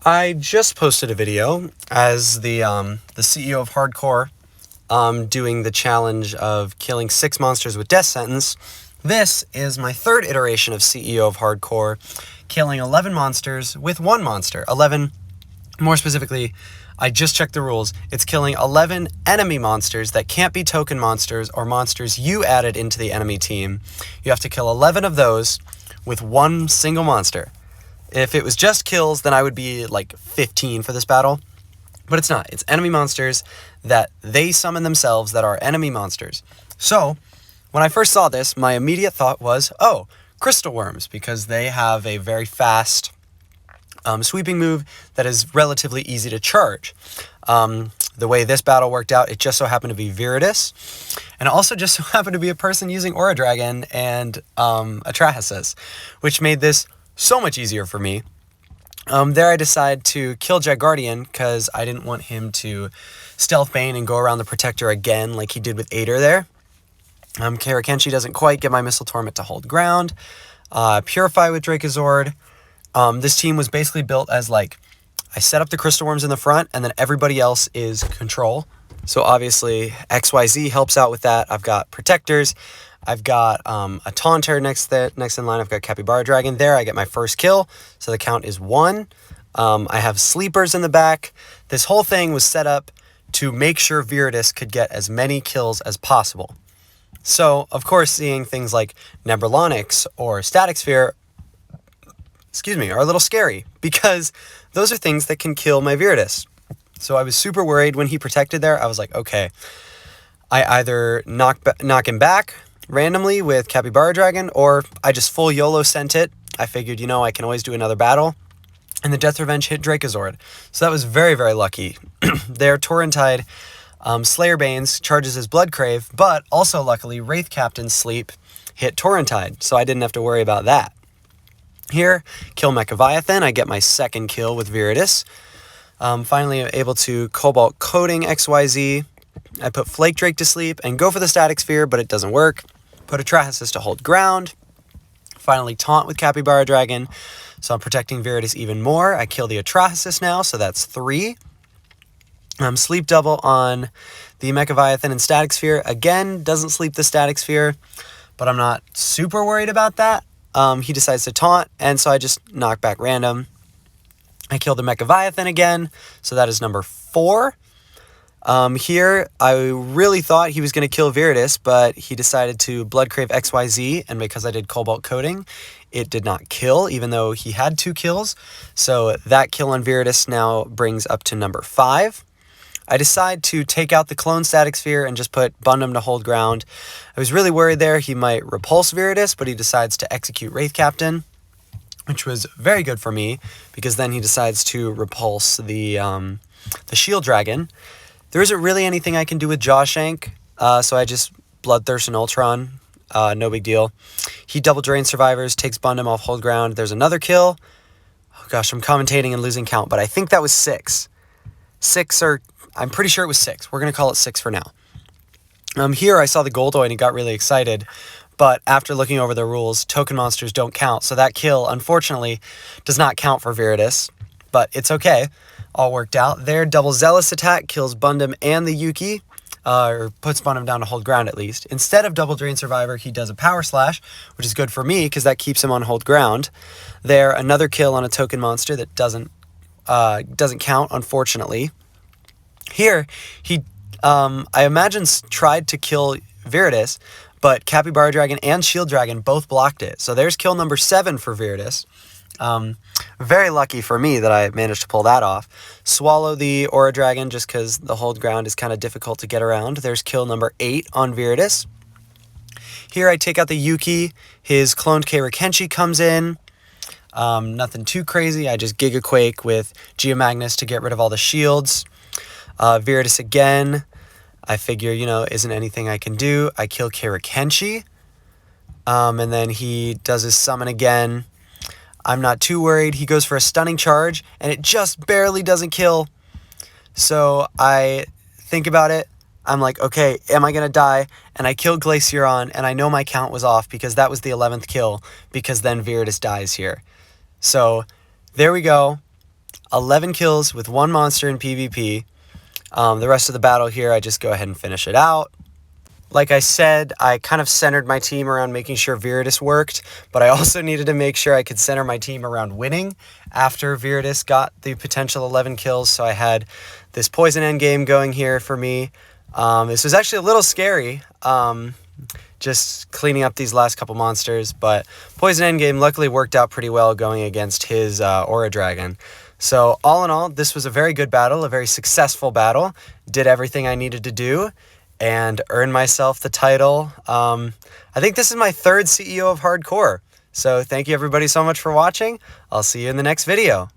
I just posted a video as the CEO of Hardcore, doing the challenge of killing 6 monsters with death sentence. This is my third iteration of CEO of Hardcore, killing 11 monsters with 1 monster. 11, more specifically, I just checked the rules. It's killing 11 enemy monsters that can't be token monsters or monsters you added into the enemy team. You have to kill 11 of those with 1 single monster. If it was just kills, then I would be like 15 for this battle. But it's not. It's enemy monsters that they summon themselves that are enemy monsters. So, when I first saw this, my immediate thought was, oh, crystal worms, because they have a very fast sweeping move that is relatively easy to charge. The way this battle worked out, it just so happened to be Viridis, and it also just so happened to be a person using Aura Dragon and Atrahasis, which made this so much easier for me. There I decided to kill Jaguardian because I didn't want him to Stealth Bane and go around the Protector again like he did with Ader there. Karakenshi doesn't quite get my Missile Torment to hold ground. Purify with Dracozoard. This team was basically built as like, I set up the Crystal Worms in the front and then everybody else is control. So obviously XYZ helps out with that. I've got Protectors. I've got a Taunter next in line. I've got Capybara Dragon. There I get my first kill, so the count is 1. I have Sleepers in the back. This whole thing was set up to make sure Viridis could get as many kills as possible. So, of course, seeing things like Nebralonix or Static Sphere, are a little scary, because those are things that can kill my Viridis. So I was super worried when he protected there. I was like, okay, I either knock him back randomly with Capybara Dragon, or I just full YOLO sent it. I figured, I can always do another battle. And the Death Revenge hit Dracozoard. So that was very, very lucky. There, Torrentide, Slayer Banes charges his Blood Crave, but also luckily Wraith Captain's Sleep hit Torrentide, so I didn't have to worry about that. Here, kill Mechaleviathan. I get my second kill with Viridis. Finally able to Cobalt Coating XYZ. I put Flake Drake to sleep and go for the Static Sphere, but it doesn't work. Put Atrahasis to hold ground. Finally taunt with Capybara Dragon, so I'm protecting Viridis even more. I kill the Atrahasis now, so that's 3. Sleep double on the Mechaleviathan and Static Sphere. Again, doesn't sleep the Static Sphere, but I'm not super worried about that. He decides to taunt, and so I just knock back random. I kill the Mechaleviathan again, so that is number 4. Here, I really thought he was going to kill Viridis, but he decided to Blood Crave XYZ, and because I did Cobalt Coating, it did not kill, even though he had 2 kills. So that kill on Viridis now brings up to number 5. I decide to take out the Clone Static Sphere and just put Bundum to hold ground. I was really worried there he might repulse Viridis, but he decides to execute Wraith Captain, which was very good for me, because then he decides to repulse the Shield Dragon. There isn't really anything I can do with Jawshank, so I just Bloodthirst and Ultron. No big deal. He double drains survivors, takes Bundum off hold ground. There's another kill. Oh gosh, I'm commentating and losing count, but I think that was 6. I'm pretty sure it was 6. We're going to call it 6 for now. Here I saw the Goldoid and got really excited, but after looking over the rules, token monsters don't count, so that kill, unfortunately, does not count for Viridis, but it's okay. All worked out. Their double Zealous attack kills Bundum and the Yuki, or puts Bundum down to hold ground at least. Instead of double drain survivor, he does a power slash, which is good for me because that keeps him on hold ground. There, another kill on a token monster that doesn't count, unfortunately. Here, he, I imagine, tried to kill Viridis, but Capybara Dragon and Shield Dragon both blocked it. So there's kill number 7 for Viridis. Very lucky for me that I managed to pull that off. Swallow the Aura Dragon just because the hold ground is kind of difficult to get around. There's kill number 8 on Viridis. Here I take out the Yuki. His cloned Karakenshi comes in. Nothing too crazy. I just Giga Quake with Geomagnus to get rid of all the shields. Viridis again. I figure, isn't anything I can do. I kill Karakenshi. And then he does his summon again. I'm not too worried. He goes for a stunning charge, and it just barely doesn't kill. So I think about it. I'm like, okay, am I going to die? And I kill Glaceron, and I know my count was off because that was the 11th kill, because then Viridis dies here. So there we go. 11 kills with 1 monster in PvP. The rest of the battle here, I just go ahead and finish it out. Like I said, I kind of centered my team around making sure Viridis worked, but I also needed to make sure I could center my team around winning after Viridis got the potential 11 kills, so I had this poison endgame going here for me. This was actually a little scary, just cleaning up these last couple monsters, but poison endgame luckily worked out pretty well going against his Aura Dragon. So all in all, this was a very good battle, a very successful battle. Did everything I needed to do and earn myself the title. I think this is my 3rd CEO of Hardcore. So thank you everybody so much for watching. I'll see you in the next video.